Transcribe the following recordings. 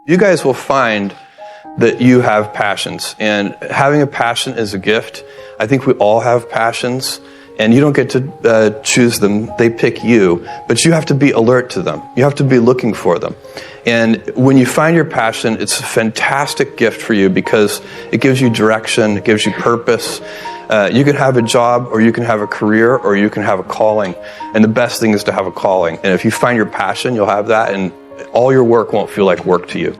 You guys will find that you have passions, and having a passion is a gift. I think we all have passions, and you don't get to choose them. They pick you, but you have to be alert to them. You have to be looking for them. And when you find your passion, it's a fantastic gift for you because it gives you direction, it gives you purpose. You can have a job, or you can have a career, or you can have a calling. And the best thing is to have a calling. And if you find your passion, you'll have that, and all your work won't feel like work to you.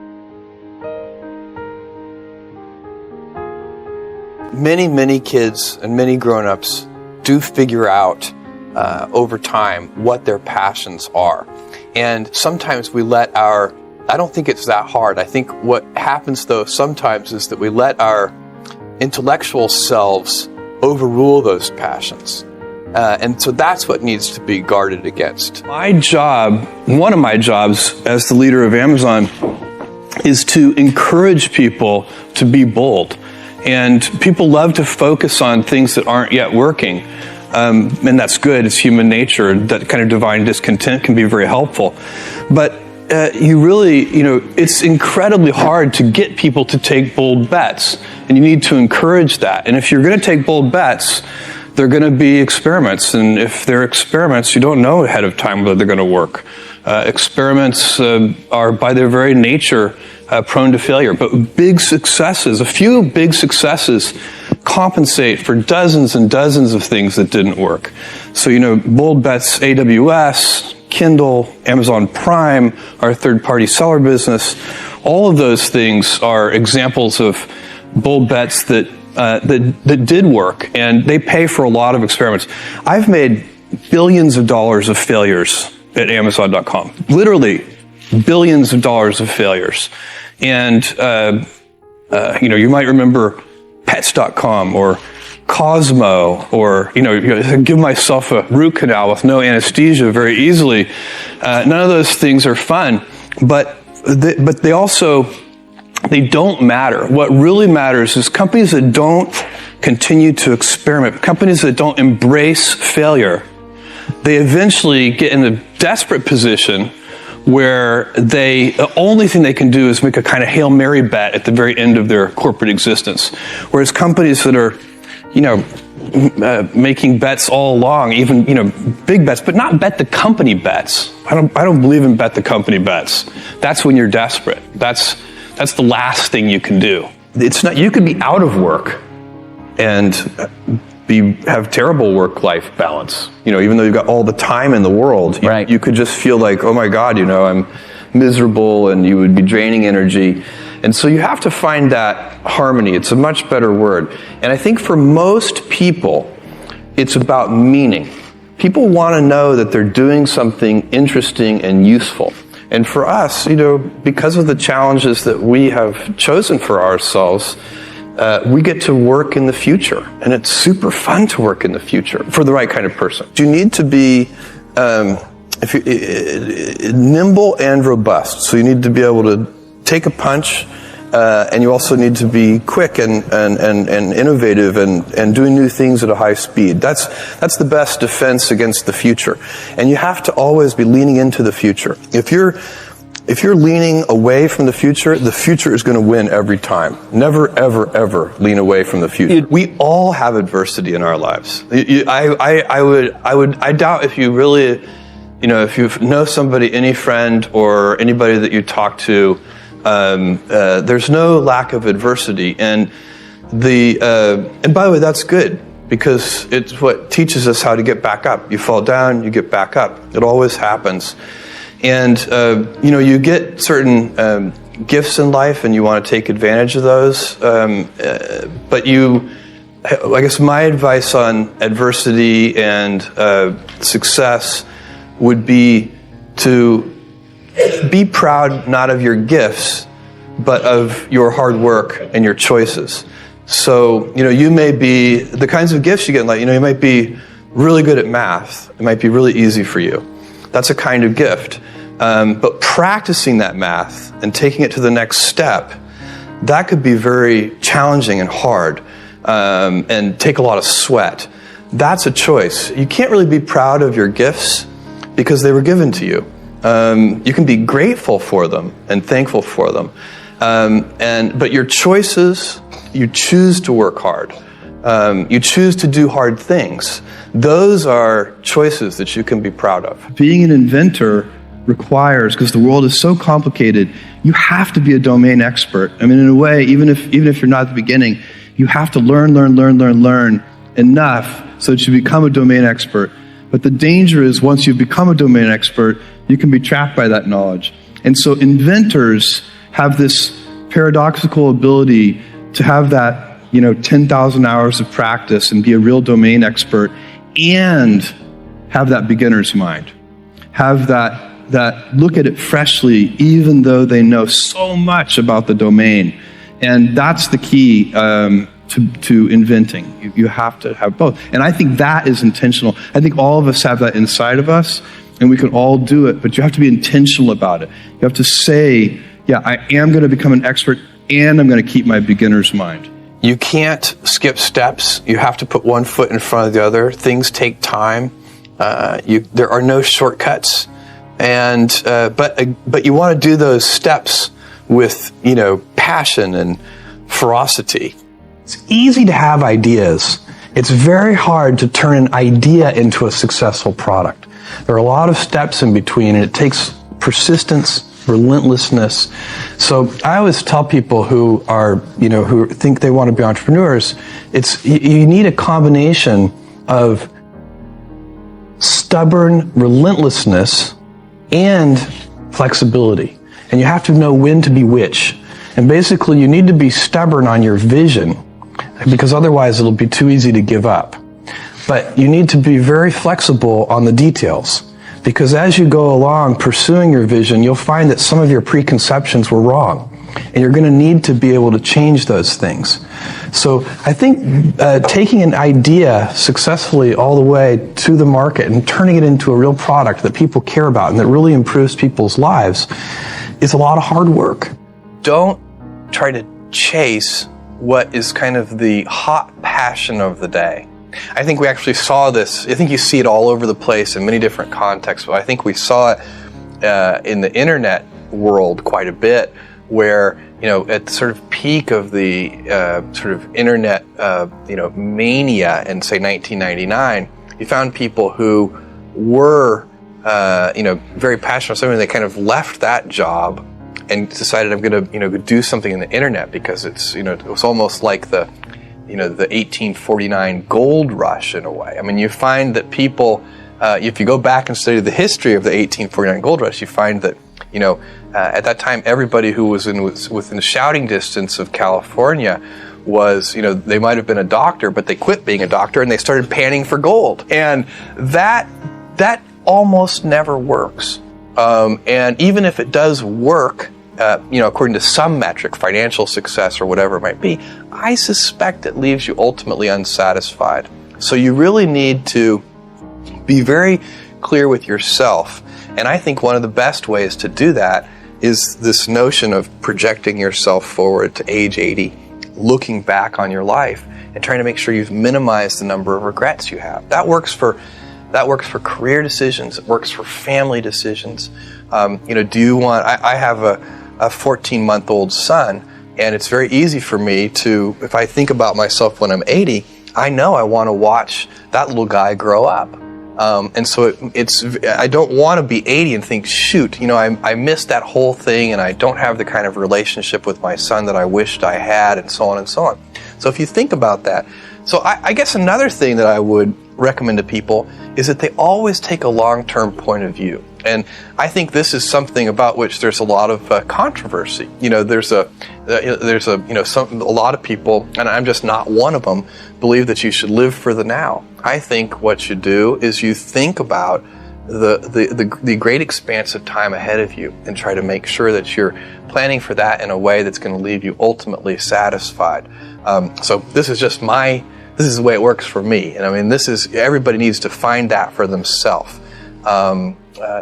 Many kids and many grown-ups do figure out over time what their passions are. And sometimes we let I don't think it's that hard. I think what happens though sometimes is that we let our intellectual selves overrule those passions. And so that's what needs to be guarded against. One of my jobs as the leader of Amazon is to encourage people to be bold. And people love to focus on things that aren't yet working. And that's good. It's human nature. That kind of divine discontent can be very helpful. But it's incredibly hard to get people to take bold bets. And you need to encourage that. And if you're going to take bold bets, they're going to be experiments. And if they're experiments, you don't know ahead of time whether they're going to work. Experiments are by their very nature prone to failure. But a few big successes compensate for dozens and dozens of things that didn't work. So, bold bets, AWS, Kindle, Amazon Prime, our third-party seller business, all of those things are examples of bold bets that did work, and they pay for a lot of experiments. I've made billions of dollars of failures at Amazon.com. Literally billions of dollars of failures. And, you might remember Pets.com or Cosmo, or, give myself a root canal with no anesthesia very easily. None of those things are fun, but they don't matter. What really matters is companies that don't continue to experiment, companies that don't embrace failure, they eventually get in a desperate position where the only thing they can do is make a kind of Hail Mary bet at the very end of their corporate existence. Whereas companies that are, making bets all along, even, big bets, but not bet the company bets. I don't believe in bet the company bets. That's when you're desperate. That's the last thing you can do. You could be out of work and have terrible work-life balance. Even though you've got all the time in the world, right. You could just feel like, oh my God, I'm miserable, and you would be draining energy. And so you have to find that harmony. It's a much better word. And I think for most people, it's about meaning. People want to know that they're doing something interesting and useful. And for us, because of the challenges that we have chosen for ourselves, we get to work in the future, and it's super fun to work in the future for the right kind of person. You need to be nimble and robust. So you need to be able to take a punch, and you also need to be quick and innovative and doing new things at a high speed. That's the best defense against the future. And you have to always be leaning into the future. If you're leaning away from the future is going to win every time. Never, ever, ever lean away from the future. We all have adversity in our lives. I doubt if you really, if you know somebody, any friend or anybody that you talk to, there's no lack of adversity. And by the way, that's good, because it's what teaches us how to get back up. You fall down, you get back up. It always happens. And, you get certain gifts in life, and you want to take advantage of those. But I guess my advice on adversity and success would be to be proud not of your gifts, but of your hard work and your choices. So, you may be, the kinds of gifts you get in life, you might be really good at math. It might be really easy for you. That's a kind of gift. But practicing that math and taking it to the next step, that could be very challenging and hard, and take a lot of sweat. That's a choice. You can't really be proud of your gifts because they were given to you. You can be grateful for them and thankful for them. But your choices, you choose to work hard. You choose to do hard things. Those are choices that you can be proud of. Being an inventor requires, because the world is so complicated, you have to be a domain expert. I mean, in a way, even if you're not at the beginning, you have to learn enough so that you become a domain expert. But the danger is once you become a domain expert, you can be trapped by that knowledge. And so inventors have this paradoxical ability to have that 10,000 hours of practice and be a real domain expert and have that beginner's mind. Have that look at it freshly, even though they know so much about the domain. And that's the key to inventing. You have to have both. And I think that is intentional. I think all of us have that inside of us, and we can all do it, but you have to be intentional about it. You have to say, yeah, I am going to become an expert, and I'm going to keep my beginner's mind. You can't skip steps. You have to put one foot in front of the other. Things take time. There are no shortcuts. And but you want to do those steps with passion and ferocity. It's easy to have ideas. It's very hard to turn an idea into a successful product. There are a lot of steps in between, and it takes persistence, relentlessness. So I always tell people who are, who think they want to be entrepreneurs, you need a combination of stubborn relentlessness and flexibility. And you have to know when to be which. And basically you need to be stubborn on your vision, because otherwise it'll be too easy to give up. But you need to be very flexible on the details, because as you go along pursuing your vision, you'll find that some of your preconceptions were wrong, and you're going to need to be able to change those things. So I think taking an idea successfully all the way to the market and turning it into a real product that people care about and that really improves people's lives is a lot of hard work. Don't try to chase what is kind of the hot passion of the day. I think we actually saw this. I think you see it all over the place in many different contexts, but I think we saw it in the internet world quite a bit, where at the sort of peak of the sort of internet mania in say 1999, you found people who were very passionate about something. They kind of left that job and decided, I'm going to do something in the internet, because it's it was almost like the 1849 gold rush in a way. I mean, you find that people, if you go back and study the history of the 1849 gold rush, you find that at that time everybody who was within shouting distance of California was, they might have been a doctor, but they quit being a doctor and they started panning for gold. And that almost never works. And even if it does work, according to some metric, financial success or whatever it might be, I suspect it leaves you ultimately unsatisfied. So you really need to be very clear with yourself. And I think one of the best ways to do that is this notion of projecting yourself forward to age 80, looking back on your life and trying to make sure you've minimized the number of regrets you have. That works for career decisions. It works for family decisions. Do you want? I have a 14-month-old son, and it's very easy for me to, if I think about myself when I'm 80, I know I want to watch that little guy grow up. And so I don't want to be 80 and think, shoot, I missed that whole thing, and I don't have the kind of relationship with my son that I wished I had, and so on and so on. So if you think about that, so I guess another thing that I would recommend to people is that they always take a long-term point of view. And I think this is something about which there's a lot of controversy. There's a lot of people, and I'm just not one of them, believe that you should live for the now. I think what you do is you think about the great expanse of time ahead of you and try to make sure that you're planning for that in a way that's going to leave you ultimately satisfied. So this is just this is the way it works for me. And I mean, everybody needs to find that for themselves.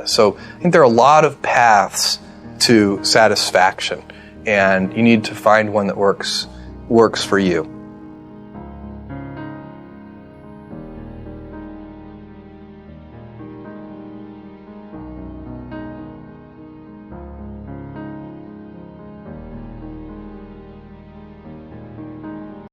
So I think there are a lot of paths to satisfaction, and you need to find one that works for you.